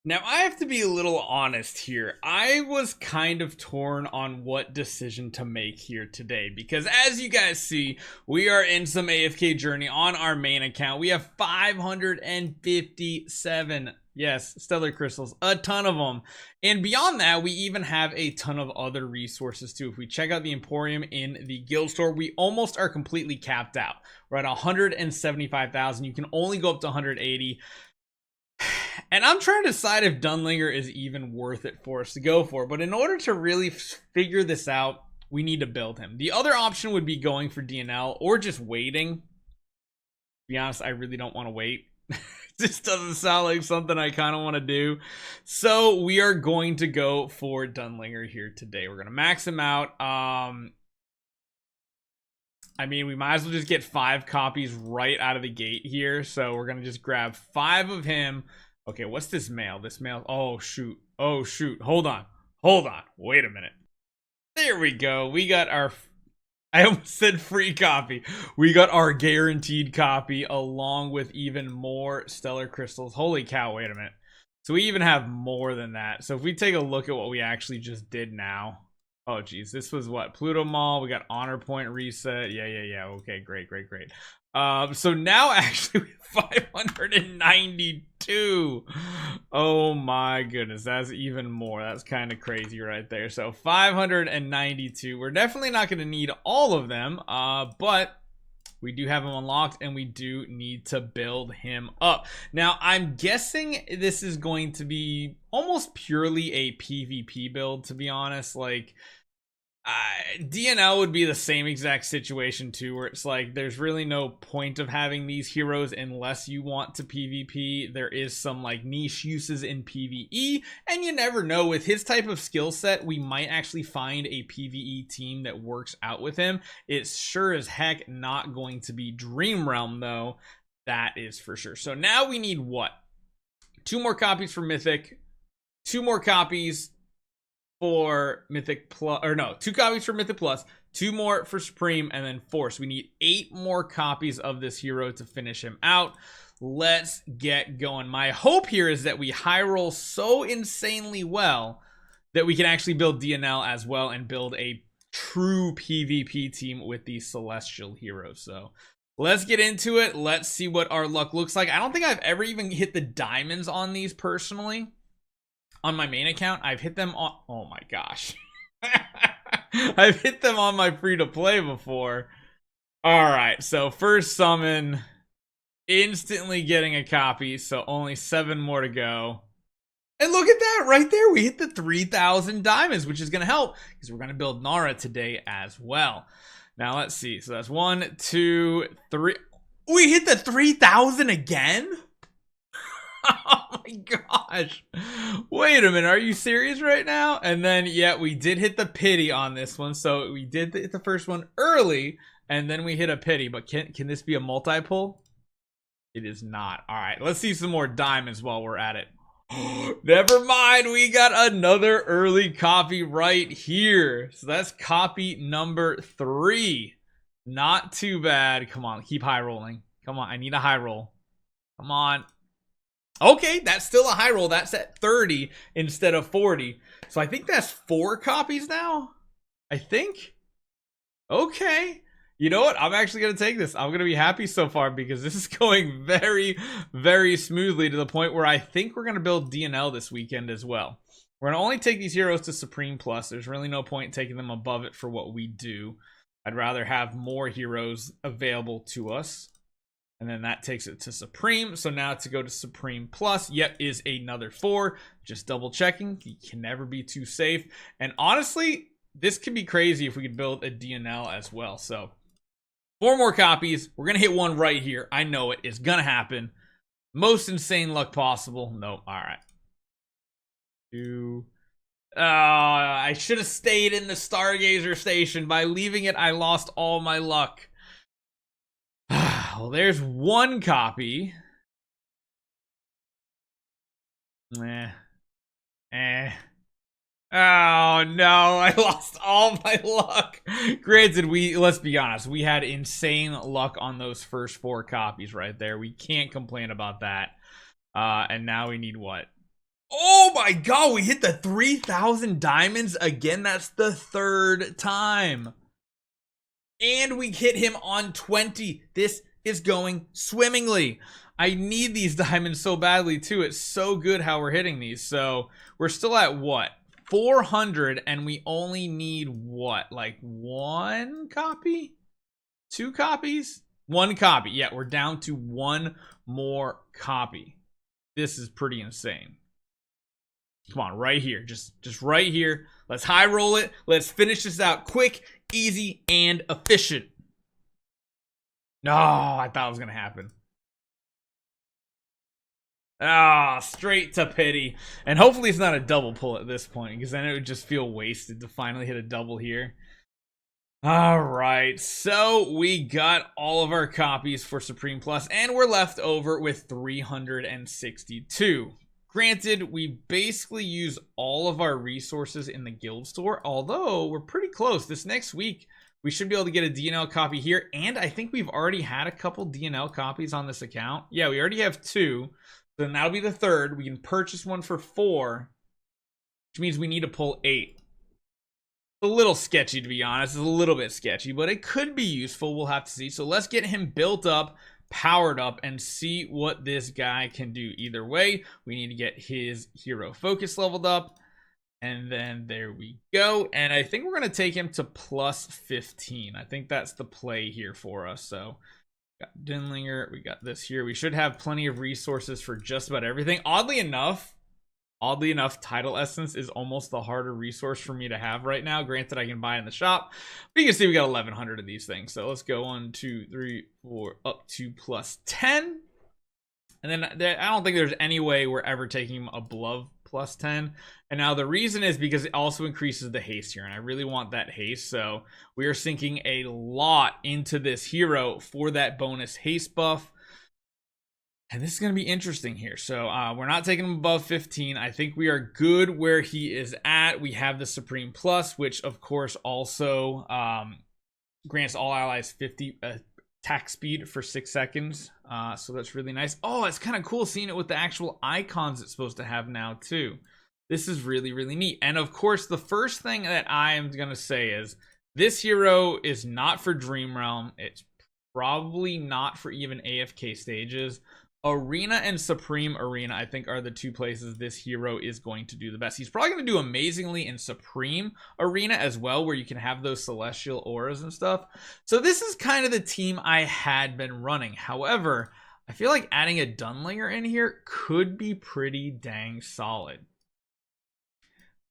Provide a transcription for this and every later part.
Now, I have to be a little honest here. I was kind of torn on what decision to make here today because as you guys see, we are in some AFK journey on our main account. We have 557, yes, stellar crystals, a ton of them. And beyond that, we even have a ton of other resources too. If we check out the Emporium in the guild store, we almost are completely capped out. We're at 175,000. You can only go up to 180. And I'm trying to decide if Dunlingr is even worth it for us to go for. But in order to really figure this out, we need to build him. The other option would be going for DNL or just waiting. To be honest, I really don't want to wait. This doesn't sound like something I kind of want to do. So we are going to go for Dunlingr here today. We're going to max him out. I mean, we might as well just get 5 copies right out of the gate here. So we're going to just grab 5 of him. Okay, what's this mail? This mail. Oh, shoot. Oh, shoot. Hold on. Hold on. Wait a minute. There we go. We got our... I almost said free copy. We got our guaranteed copy along with even more stellar crystals. Holy cow, wait a minute. So we even have more than that. So if we take a look at what we actually just did now. Oh, geez. This was what? Pluto Mall. We got honor point reset. Yeah. Okay, great. So now actually we have 592. Oh my goodness, that's even more. That's kind of crazy right there. So 592. We're definitely not going to need all of them, but we do have him unlocked and we do need to build him up. Now, I'm guessing this is going to be almost purely a PvP build, to be honest. Like, DNL would be the same exact situation too, where it's like there's really no point of having these heroes unless you want to PvP. There is some like niche uses in PvE, and you never know, with his type of skill set we might actually find a PvE team that works out with him. It's sure as heck not going to be Dream Realm though, that is for sure. So now we need what? 2 more copies for Mythic, 2 more copies for Mythic Plus, or no, 2 copies for Mythic Plus, 2 more for Supreme, and then 4. So we need 8 more copies of this hero to finish him out. Let's get going. My hope here is that we high roll so insanely well that we can actually build DNL as well and build a true PvP team with these celestial heroes. So let's get into it. Let's see what our luck looks like. I don't think I've ever even hit the diamonds on these personally. On my main account, I've hit them on... Oh my gosh. I've hit them on my free-to-play before. Alright, so first summon. Instantly getting a copy, so only 7 more to go. And look at that, right there. We hit the 3,000 diamonds, which is going to help, because we're going to build Nara today as well. Now, let's see. So that's 1, 2, 3... We hit the 3,000 again? Oh my gosh. Wait a minute, are you serious right now? And then, yeah, we did hit the pity on this one. So we did hit the first one early, and then we hit a pity. But can this be a multi-pull? It is not. All right, let's see some more diamonds while we're at it. Never mind, we got another early copy right here. So that's copy number 3. Not too bad. Come on, keep high rolling. Come on, I need a high roll. Come on. Okay, that's still a high roll. That's at 30 instead of 40. So I think that's 4 copies now. I think. Okay. You know what? I'm actually going to take this. I'm going to be happy so far because this is going very, very smoothly to the point where I think we're going to build DNL this weekend as well. We're going to only take these heroes to Supreme Plus. There's really no point in taking them above it for what we do. I'd rather have more heroes available to us. And then that takes it to Supreme. So now to go to Supreme Plus, yet is another 4. Just double checking. You can never be too safe. And honestly, this could be crazy if we could build a DNL as well. So 4 more copies. We're going to hit one right here. I know it. It's going to happen. Most insane luck possible. Nope. All right. 2. I should have stayed in the Stargazer station. By leaving it, I lost all my luck. Well, there's 1 copy. Oh, no, I lost all my luck. Granted, let's be honest, we had insane luck on those first 4 copies right there. We can't complain about that. And now we need what? Oh my god, we hit the 3,000 diamonds again. That's the third time. And we hit him on 20. This is going swimmingly. I need these diamonds so badly too. It's so good how we're hitting these. So we're still at what? 400, and we only need what? Like 1 copy? 2 copies? 1 copy. Yeah, we're down to 1 more copy. This is pretty insane. Come on, right here. Just right here. Let's high roll it. Let's finish this out quick, easy, and efficient. No, I thought it was going to happen. Ah, straight to pity. And hopefully it's not a double pull at this point, because then it would just feel wasted to finally hit a double here. Alright, so we got all of our copies for Supreme Plus, and we're left over with 362. Granted, we basically use all of our resources in the guild store, although we're pretty close. This next week, we should be able to get a DNL copy here, and I think we've already had a couple DNL copies on this account. Yeah, we already have 2. So that'll be the 3rd. We can purchase one for 4, which means we need to pull 8. A little sketchy, to be honest. It's a little bit sketchy, but it could be useful. We'll have to see. So let's get him built up, powered up, and see what this guy can do. Either way, we need to get his hero focus leveled up, and then there we go. And I think we're going to take him to plus 15. I think that's the play here for us. So got Dunlingr, we got this here. We should have plenty of resources for just about everything. Oddly enough, Title Essence is almost the harder resource for me to have right now. Granted, I can buy in the shop, but you can see we got 1,100 of these things. So let's go 1, 2, 3, 4, up to plus 10. And then I don't think there's any way we're ever taking him above plus 10. And now the reason is because it also increases the haste here, and I really want that haste. So we are sinking a lot into this hero for that bonus haste buff. And this is going to be interesting here. So we're not taking him above 15. I think we are good where he is at. We have the Supreme Plus, which of course also grants all allies 50 attack speed for 6 seconds. So that's really nice. Oh, it's kind of cool seeing it with the actual icons it's supposed to have now too. This is really, really neat. And of course, the first thing that I am going to say is this hero is not for Dream Realm. It's probably not for even AFK stages. Arena and Supreme Arena, I think, are the 2 places this hero is going to do the best. He's probably going to do amazingly in Supreme Arena as well, where you can have those celestial auras and stuff. So this is kind of the team I had been running. However, I feel like adding a Dunlingr in here could be pretty dang solid.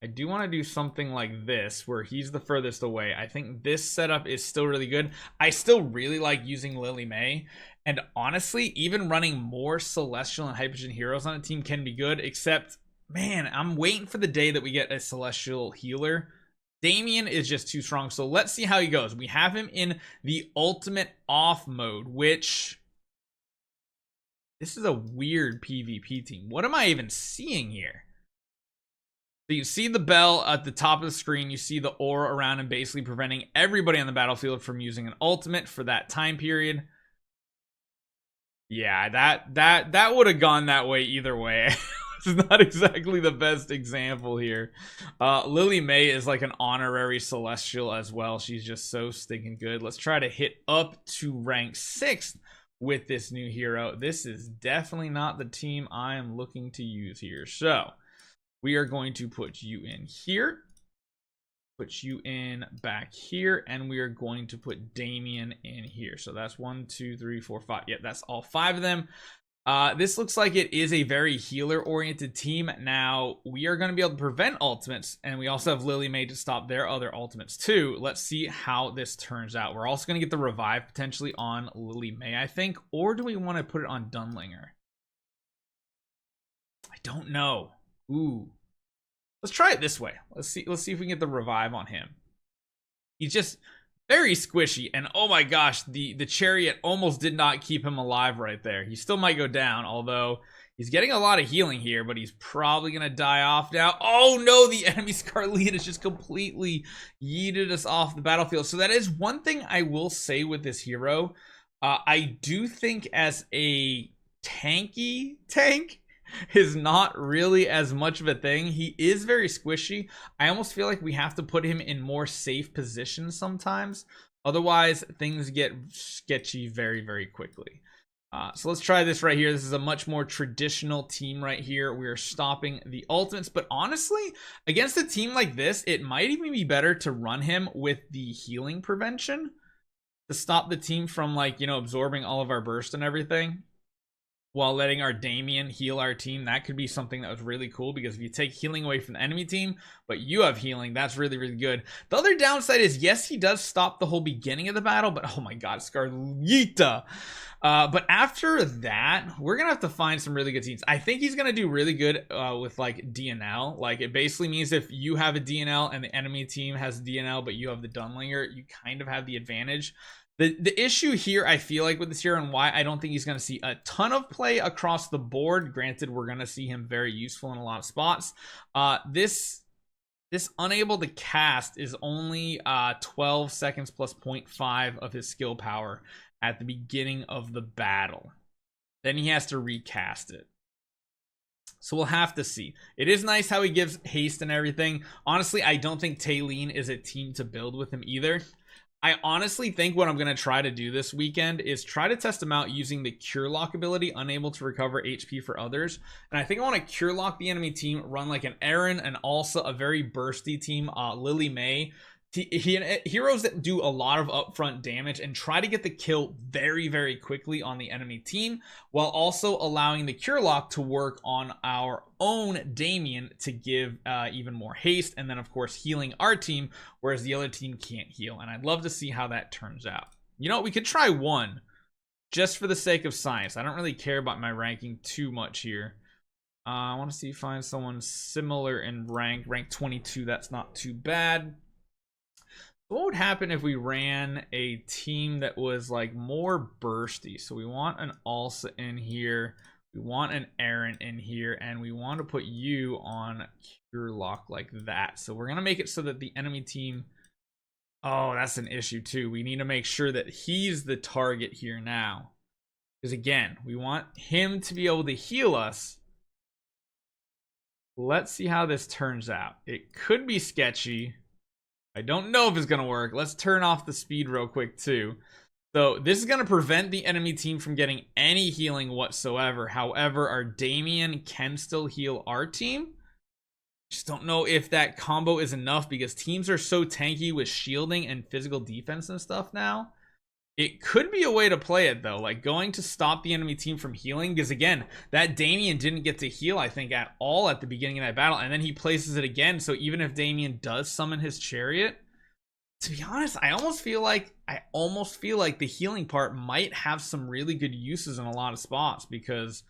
I do want to do something like this, where he's the furthest away. I think this setup is still really good. I still really like using Lily May. And honestly, even running more Celestial and Hypogen heroes on a team can be good, except, man, I'm waiting for the day that we get a Celestial healer. Damien is just too strong, so let's see how he goes. We have him in the ultimate off mode, which... this is a weird PvP team. What am I even seeing here? So you see the bell at the top of the screen. You see the aura around him basically preventing everybody on the battlefield from using an ultimate for that time period. Yeah, that would have gone that way either way. It's not exactly the best example here. Lily May is like an honorary Celestial as well. She's just so stinking good. Let's try to hit up to rank 6th with this new hero. This is definitely not the team I am looking to use here. So we are going to put you in here, put you in back here, and we are going to put Damien in here. So that's 1, 2, 3, 4, 5. Yeah, that's all 5 of them. This looks like it is a very healer-oriented team. Now, we are going to be able to prevent ultimates, and we also have Lily May to stop their other ultimates too. Let's see how this turns out. We're also going to get the revive potentially on Lily May, I think. Or do we want to put it on Dunlingr? I don't know. Ooh. Let's try it this way. Let's see if we can get the revive on him. He's just very squishy, and oh my gosh, the chariot almost did not keep him alive right there. He still might go down, although he's getting a lot of healing here, but he's probably gonna die off now. Oh no, the enemy Scarlet has just completely yeeted us off the battlefield. So that is one thing I will say with this hero. I do think as a tanky tank, is not really as much of a thing. He is very squishy. I almost feel like we have to put him in more safe positions sometimes. Otherwise, things get sketchy very, very quickly. So let's try this right here. This is a much more traditional team right here. We are stopping the ultimates, but honestly, against a team like this, it might even be better to run him with the healing prevention to stop the team from, like, you know, absorbing all of our burst and everything, while letting our Damien heal our team. That could be something that was really cool, because if you take healing away from the enemy team, but you have healing, that's really, really good. The other downside is, yes, he does stop the whole beginning of the battle, but oh my god, Scarlita. But after that, we're gonna have to find some really good teams. I think he's gonna do really good with like DNL. Like, it basically means if you have a DNL and the enemy team has DNL, but you have the Dunlingr, you kind of have the advantage. The issue here, I feel like, with this hero, and why I don't think he's going to see a ton of play across the board, granted, we're going to see him very useful in a lot of spots. This unable to cast is only 12 seconds plus 0.5 of his skill power at the beginning of the battle. Then he has to recast it. So we'll have to see. It is nice how he gives haste and everything. Honestly, I don't think Taylene is a team to build with him either. I honestly think what I'm going to try to do this weekend is try to test him out using the Curelock ability, unable to recover HP for others. And I think I want to Curelock the enemy team, run like an Aaron, and also a very bursty team, Lily May. Heroes that do a lot of upfront damage, and try to get the kill very, very quickly on the enemy team, while also allowing the Curelock to work on our own Damien to give even more haste, and then of course healing our team, whereas the other team can't heal. And I'd love to see how that turns out. You know what, we could try one just for the sake of science. I don't really care about my ranking too much here. I want to see, find someone similar in rank 22. That's not too bad. What would happen if we ran a team that was like more bursty? So we want an Alsa in here, we want an Aaron in here, and we want to put you on Curelock like that. So we're gonna make it so that the enemy team, oh, that's an issue too. We need to make sure that he's the target here now, because again, we want him to be able to heal us. Let's see how this turns out. It could be sketchy. I don't know if it's going to work. Let's turn off the speed real quick too. So this is going to prevent the enemy team from getting any healing whatsoever. However, our Damien can still heal our team. Just don't know if that combo is enough, because teams are so tanky with shielding and physical defense and stuff now. It could be a way to play it though, like going to stop the enemy team from healing, because again, that Damien didn't get to heal, I think, at all at the beginning of that battle, and then he places it again. So even if Damien does summon his chariot, to be honest, I almost feel like the healing part might have some really good uses in a lot of spots, because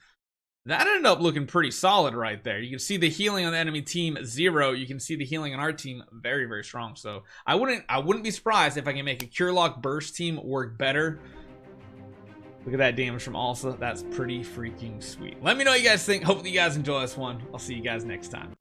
that ended up looking pretty solid right there. You can see the healing on the enemy team 0. You can see the healing on our team very, very strong. So I wouldn't be surprised if I can make a Curelock burst team work better. Look at that damage from Alsa. That's pretty freaking sweet. Let me know what you guys think. Hopefully you guys enjoy this one. I'll see you guys next time.